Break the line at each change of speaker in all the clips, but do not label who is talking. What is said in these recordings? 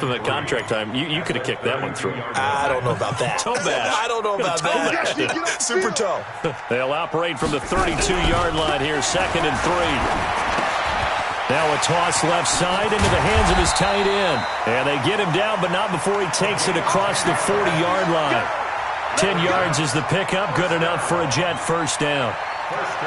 of the contract time, you could have kicked that one through.
I don't know about that.
Toe bash.
I don't know about that. Super toe.
They'll operate from the 32-yard line here, 2nd and 3. Now a toss left side into the hands of his tight end. And they get him down, but not before he takes it across the 40-yard line. 10 yards is the pickup, good enough for a Jet first down.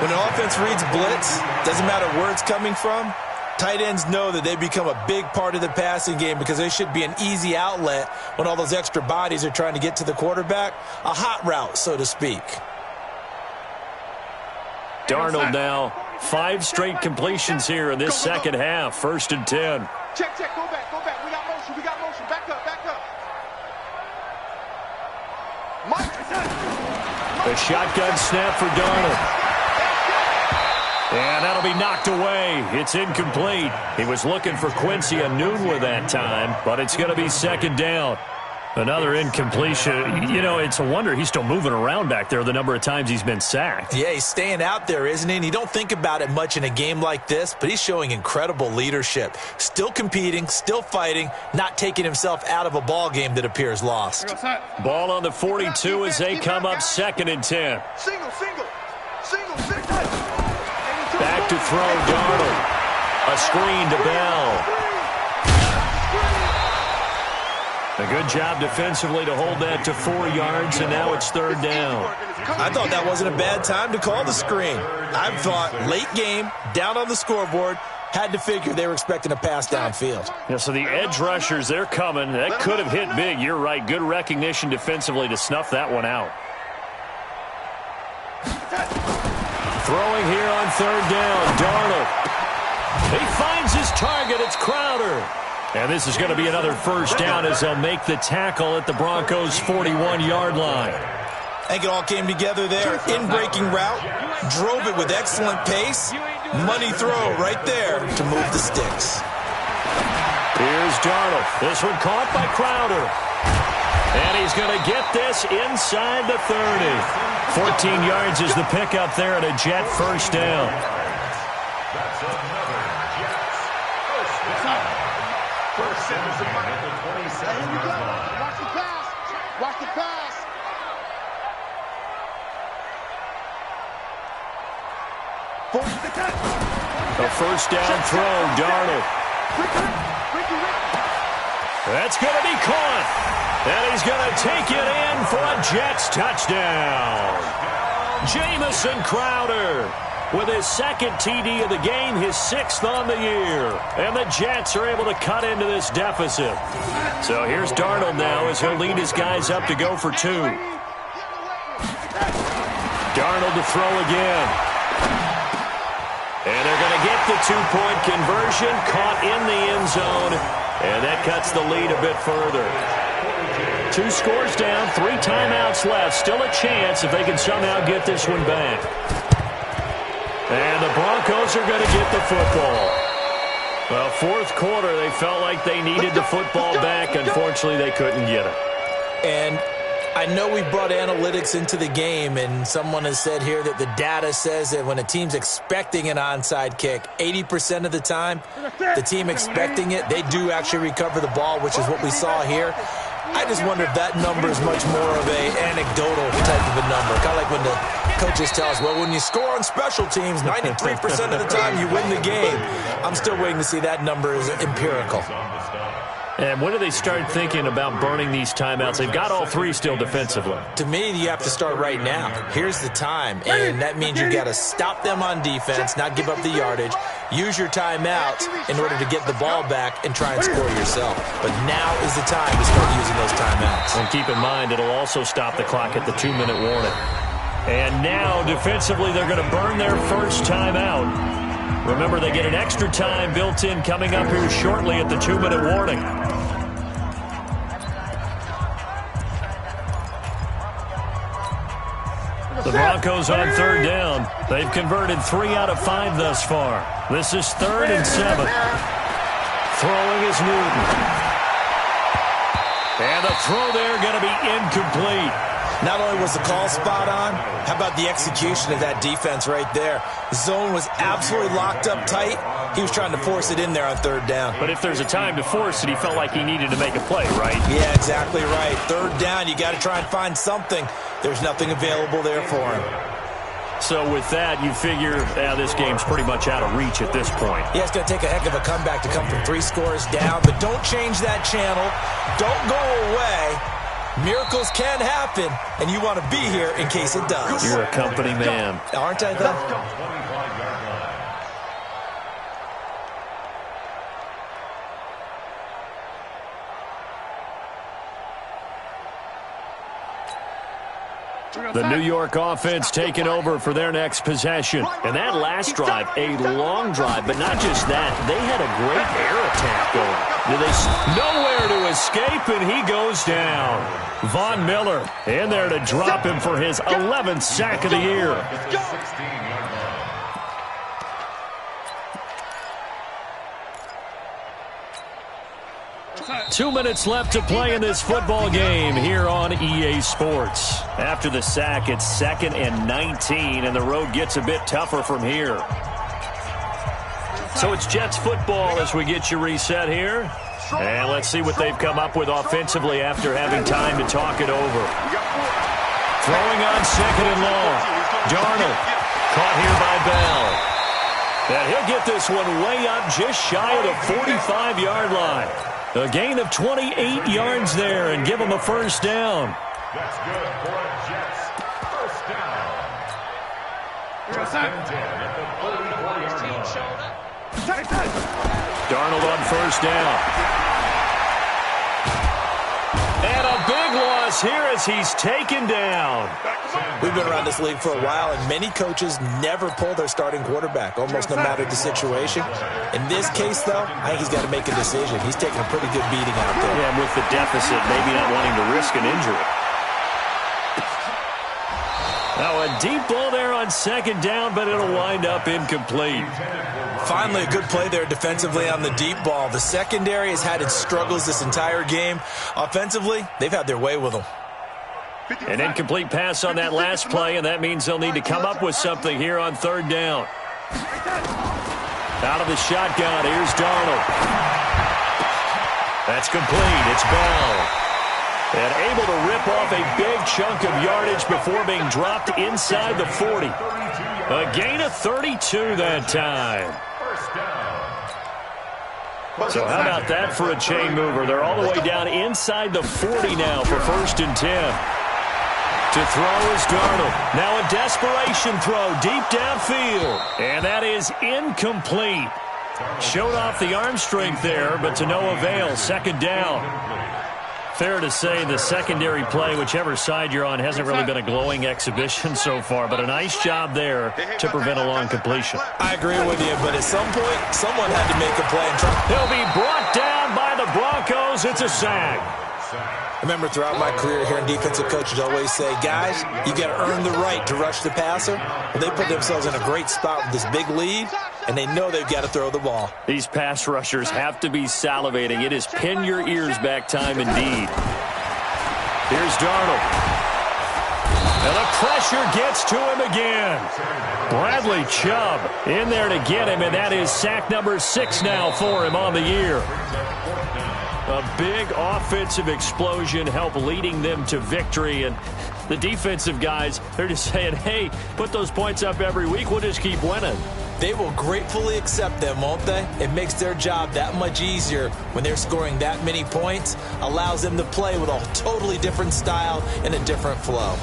When an offense reads blitz, doesn't matter where it's coming from, tight ends know that they become a big part of the passing game because they should be an easy outlet when all those extra bodies are trying to get to the quarterback. A hot route, so to speak.
Darnold now, 5 straight completions here in this second half. 1st and 10.
Check, go back. We got motion. Back up.
The shotgun snap for Darnold. And that'll be knocked away. It's incomplete. He was looking for Quincy Enunwa that time, but it's going to be 2nd down. Another incompletion. You know, it's a wonder he's still moving around back there the number of times he's been sacked.
Yeah, he's staying out there, isn't he? And you don't think about it much in a game like this, but he's showing incredible leadership. Still competing, still fighting, not taking himself out of a ball game that appears lost.
Ball on the 42 as they come up 2nd and 10.
Single.
Back to throw, Darnold. A screen to Bell. A good job defensively to hold that to 4 yards, and now it's 3rd down.
I thought that wasn't a bad time to call the screen. I thought late game, down on the scoreboard, had to figure they were expecting a pass downfield.
Yeah, so the edge rushers, they're coming. That could have hit big. You're right. Good recognition defensively to snuff that one out. Throwing here on 3rd down, Darnold. He finds his target. It's Crowder. And this is going to be another 1st down as they'll make the tackle at the Broncos' 41-yard line.
I think it all came together there. In-breaking route, drove it with excellent pace. Money throw right there to move the sticks.
Here's Darnold. This one caught by Crowder. And he's going to get this inside the 30. 14 yards is the pickup there at a Jet 1st down.
Watch the pass.
A 1st down throw, Darnold. That's going to be caught. And he's going to take it in for a Jets touchdown. Jamison Crowder with his 2nd TD of the game, his 6th on the year. And the Jets are able to cut into this deficit. So here's Darnold now as he'll lead his guys up to go for 2. Darnold to throw again. And they're going to get the 2-point conversion, caught in the end zone. And that cuts the lead a bit further. 2 scores down, 3 timeouts left. Still a chance if they can somehow get this one back. And the Broncos are going to get the football. Well, 4th quarter, they felt like they needed the football back. Unfortunately, they couldn't get it.
And I know we brought analytics into the game, and someone has said here that the data says that when a team's expecting an onside kick, 80% of the time, the team expecting it, they do actually recover the ball, which is what we saw here. I just wonder if that number is much more of a anecdotal type of a number. Kind of like when the coaches tell us, well, when you score on special teams, 93% of the time you win the game. I'm still waiting to see that number is empirical.
And when do they start thinking about burning these timeouts? They've got all 3 still defensively.
To me, you have to start right now. Here's the time, and that means you've got to stop them on defense, not give up the yardage, use your timeouts in order to get the ball back and try and score yourself. But now is the time to start using those timeouts.
And keep in mind, it'll also stop the clock at the 2-minute warning. And now, defensively, they're going to burn their first timeout. Remember, they get an extra time built in coming up here shortly at the 2-minute warning. The Broncos on 3rd down. They've converted 3 out of 5 thus far. This is 3rd and 7. Throwing is Newton. And the throw there going to be incomplete.
Not only was the call spot on, how about the execution of that defense right there? The zone was absolutely locked up tight. He was trying to force it in there on third down.
But if there's a time to force it, he felt like he needed to make a play, right?
Yeah, exactly right. Third down, you got to try and find something. There's nothing available there for him.
So with that, you figure this game's pretty much out of reach at this point.
Yeah, it's going to take a heck of a comeback to come from 3 scores down, but don't change that channel. Don't go away. Miracles can happen, and you want to be here in case it does.
You're a company man.
Aren't I, though?
The New York offense taking over for their next possession. And that last drive, a long drive, but not just that. They had a great air attack going. Nowhere to escape, and he goes down. Von Miller in there to drop him for his 11th sack of the year. 2 minutes left to play in this football game here on EA Sports. After the sack, it's 2nd and 19, and the road gets a bit tougher from here. So it's Jets football as we get you reset here. And let's see what they've come up with offensively after having time to talk it over. Throwing on 2nd and long. Darnold caught here by Bell. And he'll get this one way up just shy of the 45-yard line. A gain of 28 yards there and give them a first down.
That's good for Jets. First down.
Darnold on first down. And a big loss here as he's taken down.
We've been around this league for a while, and many coaches never pull their starting quarterback, almost no matter the situation. In this case, though, I think he's got to make a decision. He's taking a pretty good beating out there.
Yeah, with the deficit, maybe not wanting to risk an injury. Now a deep ball there on 2nd down, but it'll wind up incomplete.
Finally, a good play there defensively on the deep ball. The secondary has had its struggles this entire game. Offensively, they've had their way with them.
An incomplete pass on that last play, and that means they'll need to come up with something here on 3rd down. Out of the shotgun, here's Darnold. That's complete. It's Bell. And able to rip off a big chunk of yardage before being dropped inside the 40. A gain of 32 that time. So how about that for a chain mover? They're all the way down inside the 40 now for 1st and 10. To throw is Darnold. Now a desperation throw deep downfield. And that is incomplete. Showed off the arm strength there, but to no avail. 2nd down. Fair to say the secondary play, whichever side you're on, hasn't really been a glowing exhibition so far, but a nice job there to prevent a long completion.
I agree with you, but at some point, someone had to make a play.
He'll be brought down by the Broncos. It's a sack.
I remember throughout my career hearing defensive coaches always say, guys, you got to earn the right to rush the passer. Well, they put themselves in a great spot with this big lead, and they know they've got to throw the ball.
These pass rushers have to be salivating. It is pin your ears back time indeed. Here's Darnold. And the pressure gets to him again. Bradley Chubb in there to get him, and that is sack number 6 now for him on the year. A big offensive explosion helped leading them to victory, and the defensive guys, they're just saying, hey, put those points up every week, we'll just keep winning.
They will gratefully accept them, won't they? It makes their job that much easier when they're scoring that many points, allows them to play with a totally different style and a different flow.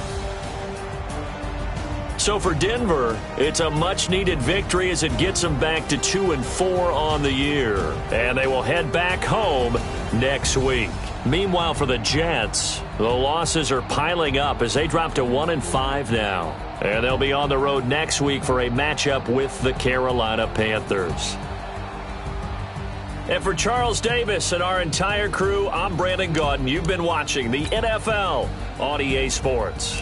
So for Denver, it's a much-needed victory as it gets them back to 2-4 on the year. And they will head back home next week. Meanwhile, for the Jets, the losses are piling up as they drop to 1-5 now. And they'll be on the road next week for a matchup with the Carolina Panthers. And for Charles Davis and our entire crew, I'm Brandon Gaudin. You've been watching the NFL on EA Sports.